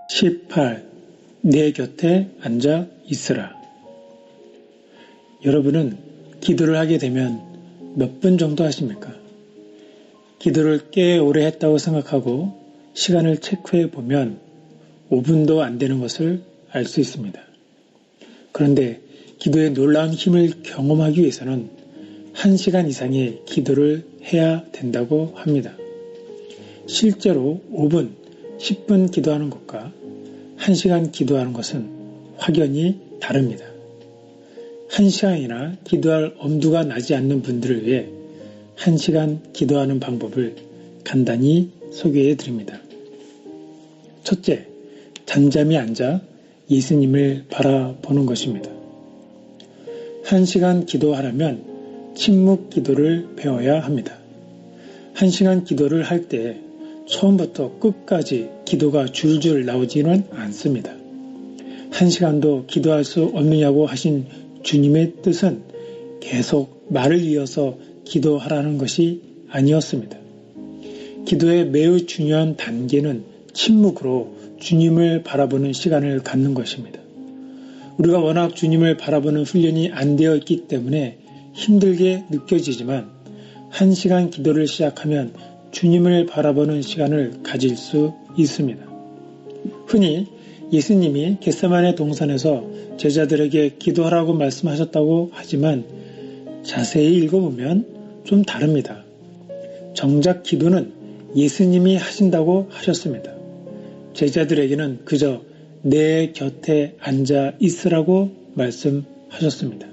(18) 내 곁에 앉아 있으라. 여러분은 기도를 하게 되면 몇 분 정도 하십니까? 기도를 꽤 오래 했다고 생각하고 시간을 체크해 보면 5분도 안 되는 것을 알 수 있습니다. 그런데 기도의 놀라운 힘을 경험하기 위해서는 1시간 이상의 기도를 해야 된다고 합니다. 실제로 5분, 10분 기도하는 것과 1시간 기도하는 것은 확연히 다릅니다. 1시간이나 기도할 엄두가 나지 않는 분들을 위해 1시간 기도하는 방법을 간단히 소개해 드립니다. 첫째, 잠잠히 앉아 예수님을 바라보는 것입니다. 1시간 기도하려면 침묵 기도를 배워야 합니다. 1시간 기도를 할 때 처음부터 끝까지 기도가 줄줄 나오지는 않습니다. 1시간도 기도할 수 없느냐고 하신 주님의 뜻은 계속 말을 이어서 기도하라는 것이 아니었습니다. 기도의 매우 중요한 단계는 침묵으로 주님을 바라보는 시간을 갖는 것입니다. 우리가 워낙 주님을 바라보는 훈련이 안 되어 있기 때문에 힘들게 느껴지지만 1시간 기도를 시작하면 주님을 바라보는 시간을 가질 수 있습니다. 흔히 예수님이 겟세마네 동산에서 제자들에게 기도하라고 말씀하셨다고 하지만 자세히 읽어보면 좀 다릅니다. 정작 기도는 예수님이 하신다고 하셨습니다. 제자들에게는 그저 내 곁에 앉아 있으라고 말씀하셨습니다.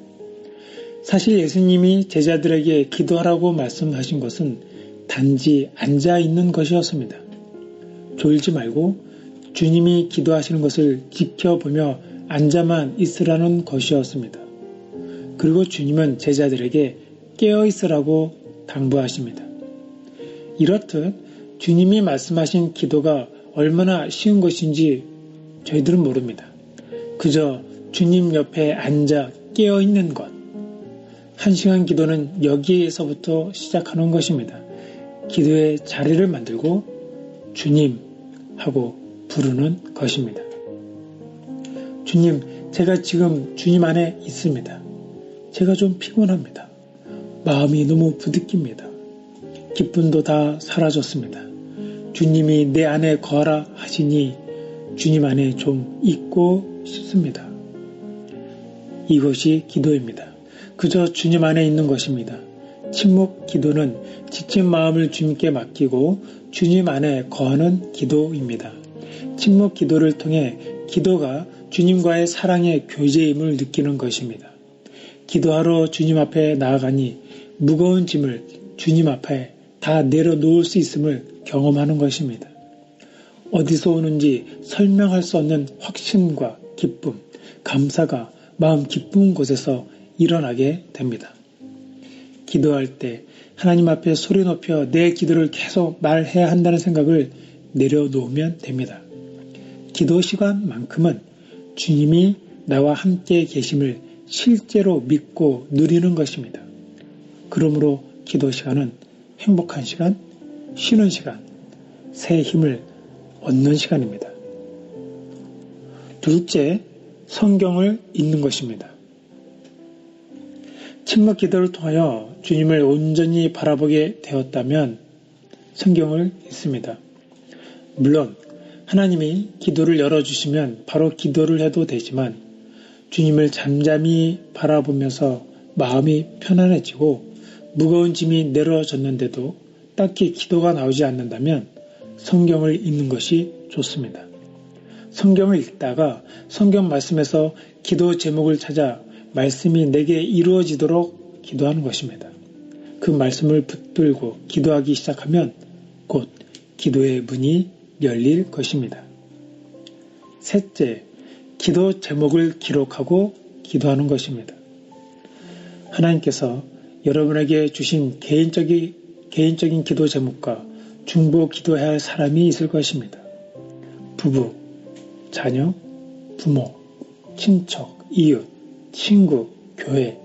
사실 예수님이 제자들에게 기도하라고 말씀하신 것은 단지 앉아 있는 것이었습니다. 졸지 말고 주님이 기도하시는 것을 지켜보며 앉아만 있으라는 것이었습니다. 그리고 주님은 제자들에게 깨어 있으라고 당부하십니다. 이렇듯 주님이 말씀하신 기도가 얼마나 쉬운 것인지 저희들은 모릅니다. 그저 주님 옆에 앉아 깨어 있는 것. 1시간 기도는 여기에서부터 시작하는 것입니다. 기도의 자리를 만들고 주님 하고 부르는 것입니다. 주님, 제가 지금 주님 안에 있습니다. 제가 좀 피곤합니다. 마음이 너무 부딪힙니다. 기쁨도 다 사라졌습니다. 주님이 내 안에 거하라 하시니 주님 안에 좀 있고 싶습니다. 이것이 기도입니다. 그저 주님 안에 있는 것입니다. 침묵 기도는 지친 마음을 주님께 맡기고 주님 안에 거하는 기도입니다. 침묵 기도를 통해 기도가 주님과의 사랑의 교제임을 느끼는 것입니다. 기도하러 주님 앞에 나아가니 무거운 짐을 주님 앞에 다 내려놓을 수 있음을 경험하는 것입니다. 어디서 오는지 설명할 수 없는 확신과 기쁨, 감사가 마음 깊은 곳에서 일어나게 됩니다. 기도할 때 하나님 앞에 소리 높여 내 기도를 계속 말해야 한다는 생각을 내려놓으면 됩니다. 기도 시간만큼은 주님이 나와 함께 계심을 실제로 믿고 누리는 것입니다. 그러므로 기도 시간은 행복한 시간, 쉬는 시간, 새 힘을 얻는 시간입니다. 둘째, 성경을 읽는 것입니다. 침묵 기도를 통하여 주님을 온전히 바라보게 되었다면 성경을 읽습니다. 물론 하나님이 기도를 열어주시면 바로 기도를 해도 되지만 주님을 잠잠히 바라보면서 마음이 편안해지고 무거운 짐이 내려졌는데도 딱히 기도가 나오지 않는다면 성경을 읽는 것이 좋습니다. 성경을 읽다가 성경 말씀에서 기도 제목을 찾아 말씀이 내게 이루어지도록 기도하는 것입니다. 그 말씀을 붙들고 기도하기 시작하면 곧 기도의 문이 열릴 것입니다. 셋째, 기도 제목을 기록하고 기도하는 것입니다. 하나님께서 여러분에게 주신 개인적인 기도 제목과 중보 기도해야 할 사람이 있을 것입니다. 부부, 자녀, 부모, 친척, 이웃, 친구, 교회,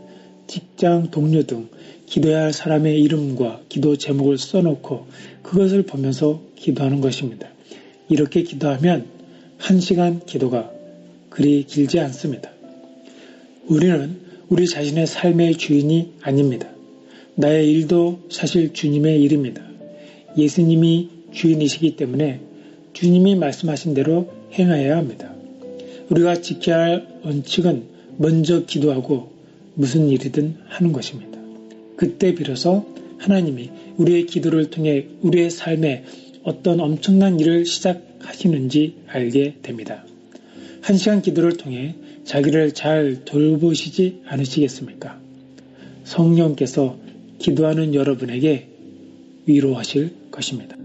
직장 동료 등 기도해야 할 사람의 이름과 기도 제목을 써놓고 그것을 보면서 기도하는 것입니다. 이렇게 기도하면 1시간 기도가 그리 길지 않습니다. 우리는 우리 자신의 삶의 주인이 아닙니다. 나의 일도 사실 주님의 일입니다. 예수님이 주인이시기 때문에 주님이 말씀하신 대로 행하여야 합니다. 우리가 지켜야 할 원칙은 먼저 기도하고 무슨 일이든 하는 것입니다. 그때 비로소 하나님이 우리의 기도를 통해 우리의 삶에 어떤 엄청난 일을 시작하시는지 알게 됩니다. 1시간 기도를 통해 자기를 잘 돌보시지 않으시겠습니까? 성령께서 기도하는 여러분에게 위로하실 것입니다.